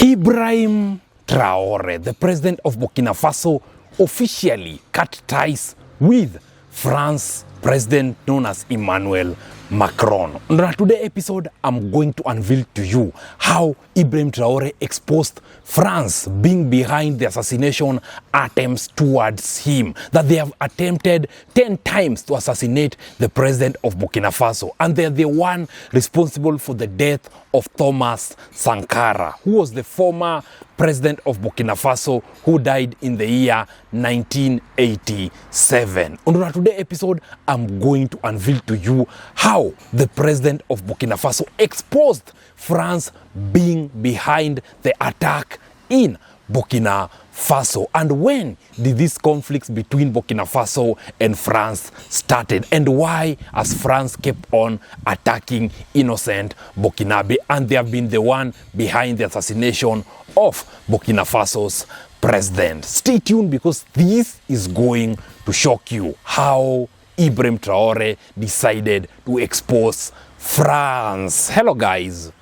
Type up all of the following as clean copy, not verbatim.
Ibrahim Traore, the president of Burkina Faso, officially cut ties with France president known as Emmanuel Macron. In today's episode, I'm going to unveil to you how Ibrahim Traore exposed France being behind the assassination attempts towards him, that they have attempted 10 times to assassinate the president of Burkina Faso, and they're the one responsible for the death of Thomas Sankara, who was the former president of Burkina Faso who died in the year 1987. On today's episode, I'm going to unveil to you how the president of Burkina Faso exposed France being behind the attack in Burkina Faso, and when did these conflicts between Burkina Faso and France started, and why has France kept on attacking innocent Burkinabe, and they have been the one behind the assassination of Burkina Faso's president. Stay tuned, because this is going to shock you how Ibrahim Traore decided to expose France. Hello guys,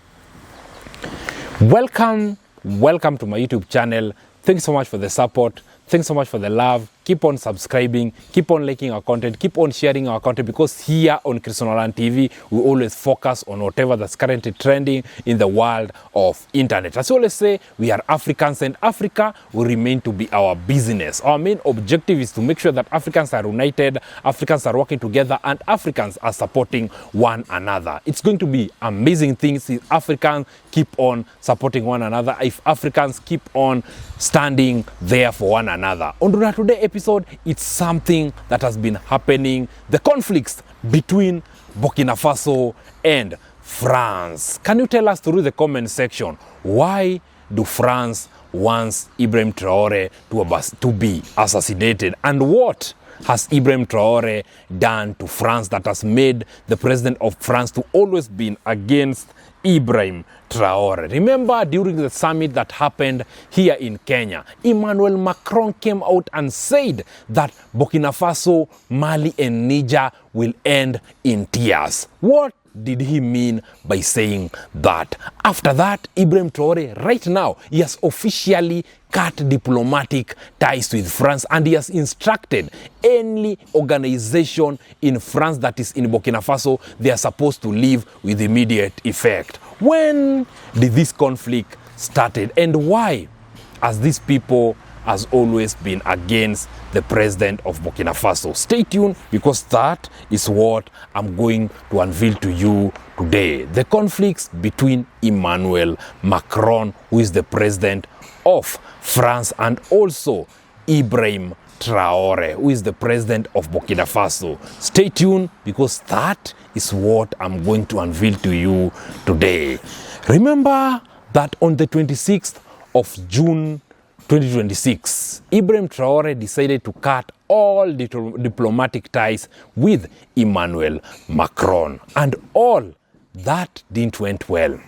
welcome to my YouTube channel. Thanks so much for the support. Thanks so much for the love. Keep on subscribing, keep on liking our content, keep on sharing our content, because here on Christian TV, we always focus on whatever that's currently trending in the world of internet. As we always say, we are Africans, and Africa will remain to be our business. Our main objective is to make sure that Africans are united, Africans are working together, and Africans are supporting one another. It's going to be amazing things if Africans keep on supporting one another, if Africans keep on standing there for one another. On today's episode, it's something that has been happening, the conflicts between Burkina Faso and France. Can you tell us through the comment section, why do France wants Ibrahim Traore to be assassinated, and what has Ibrahim Traore done to France that has made the president of France to always be against Ibrahim Traore? Remember, during the summit that happened here in Kenya, Emmanuel Macron came out and said that Burkina Faso, Mali and Niger will end in tears. What did he mean by saying that? After that, Ibrahim Traore, right now, he has officially cut diplomatic ties with France, and he has instructed any organization in France that is in Burkina Faso, they are supposed to leave with immediate effect. When did this conflict started, and why has these people has always been against the president of Burkina Faso? Stay tuned, because that is what I'm going to unveil to you today. The conflicts between Emmanuel Macron, who is the president of France, and also Ibrahim Traore, who is the president of Burkina Faso. Stay tuned, because that is what I'm going to unveil to you today. Remember that on the 26th of June 2026, Ibrahim Traore decided to cut all diplomatic ties with Emmanuel Macron, and all that didn't went well.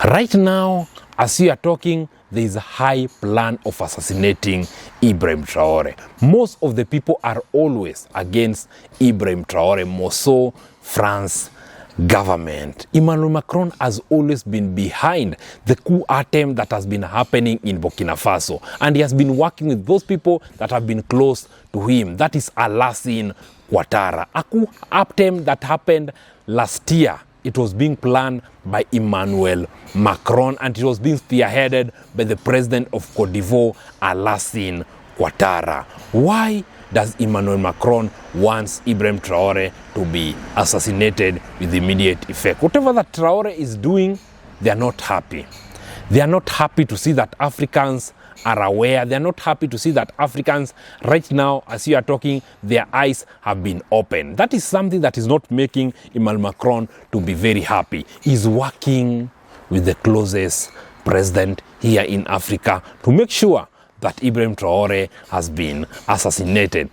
Right now, as we are talking, there is a high plan of assassinating Ibrahim Traore. Most of the people are always against Ibrahim Traore, more so France government. Emmanuel Macron has always been behind the coup attempt that has been happening in Burkina Faso, and he has been working with those people that have been close to him. That is Alassane Ouattara. A coup attempt that happened last year. It was being planned by Emmanuel Macron, and it was being spearheaded by the president of Côte d'Ivoire, Alassane Ouattara. Why does Emmanuel Macron wants Ibrahim Traore to be assassinated with immediate effect? Whatever that Traore is doing, they are not happy. They are not happy to see that Africans are aware. They are not happy to see that Africans, right now, as you are talking, their eyes have been opened. That is something that is not making Emmanuel Macron to be very happy. He's working with the closest president here in Africa to make sure that Ibrahim Traore has been assassinated.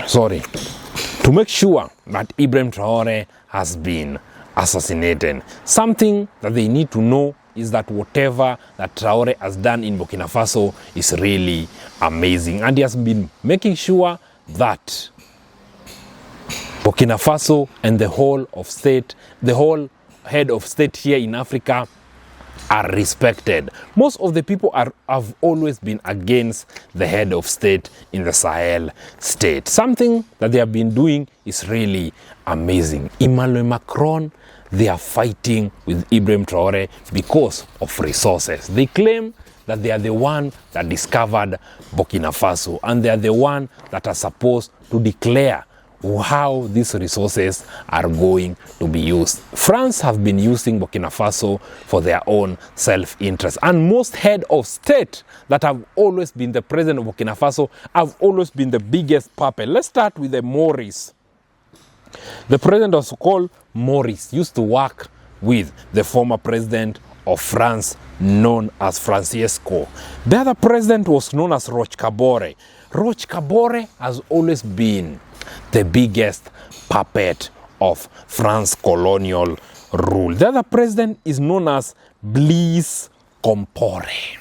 To make sure that Ibrahim Traore has been assassinated. Something that they need to know is that whatever that Traore has done in Burkina Faso is really amazing, and he has been making sure that Burkina Faso and the whole head of state here in Africa are respected. Most of the people have always been against the head of state in the Sahel state. Something that they have been doing is really amazing. Emmanuel Macron, they are fighting with Ibrahim Traore because of resources. They claim that they are the one that discovered Burkina Faso, and they are the one that are supposed to declare how these resources are going to be used. France have been using Burkina Faso for their own self-interest, and most head of state that have always been the president of Burkina Faso have always been the biggest puppet. Let's start with the Maurice. The president was called Maurice, used to work with the former president of France known as Francesco. The other president was known as Roch Kabore. Roch Kabore has always been the biggest puppet of France colonial rule. The other president is known as Blaise Compaoré.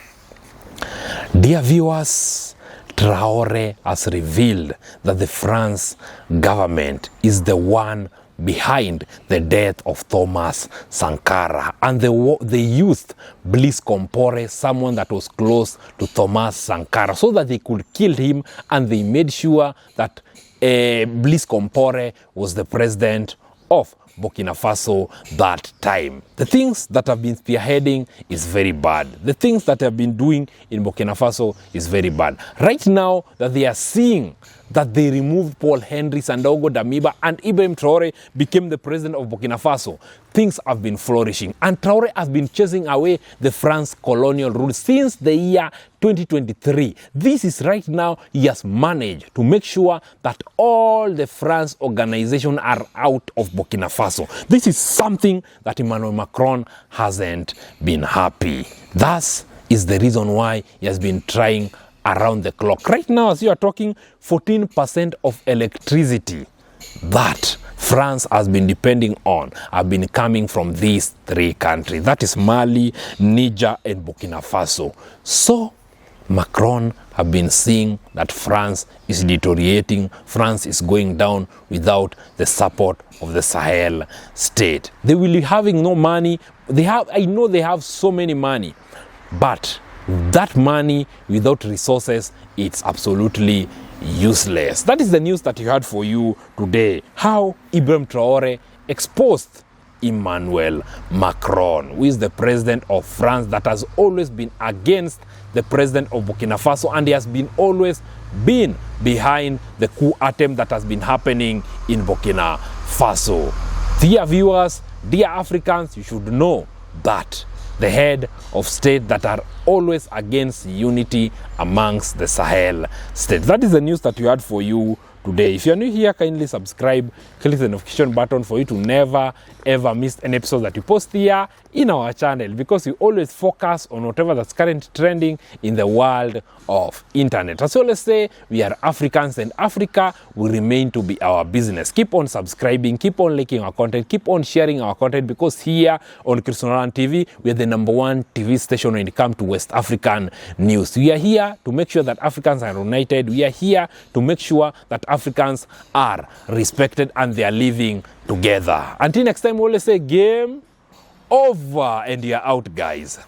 Dear viewers, Traore has revealed that the France government is the one behind the death of Thomas Sankara, and they used Blaise Compaoré, someone that was close to Thomas Sankara, so that they could kill him, and they made sure that Blaise Compaoré was the president of Burkina Faso that time. The things that have been spearheading is very bad. The things that have been doing in Burkina Faso is very bad. Right now that they are seeing that they removed Paul Henry Sandaogo Damiba and Ibrahim Traore became the president of Burkina Faso, things have been flourishing. And Traore has been chasing away the France colonial rule since the year 2023. This is right now he has managed to make sure that all the France organizations are out of Burkina Faso. This is something that Emmanuel Macron hasn't been happy. Thus is the reason why he has been trying around the clock. Right now, as you are talking, 14% of electricity that France has been depending on have been coming from these three countries. That is Mali, Niger, and Burkina Faso. So Macron have been seeing that France is deteriorating, France is going down without the support of the Sahel state. They will be having no money. I know they have so many money, but that money without resources, it's absolutely useless. That is the news that you had for you today. How Ibrahim Traore exposed Emmanuel Macron, who is the president of France that has always been against the president of Burkina Faso, and he has been always been behind the coup attempt that has been happening in Burkina Faso. Dear viewers, dear Africans, you should know that the head of state that are always against unity amongst the Sahel states. That is the news that we had for you today. If you are new here, kindly subscribe, click the notification button for you to never ever miss an episode that we post here in our channel, because we always focus on whatever that's currently trending in the world of internet. As we always say, we are Africans, and Africa will remain to be our business. Keep on subscribing, keep on liking our content, keep on sharing our content, because here on Christinaland TV, we are the #1 TV station when it comes to West African news. We are here to make sure that Africans are united. We are here to make sure that Africans are respected and they are living together. Until next time, we always say game over, and you're out, guys.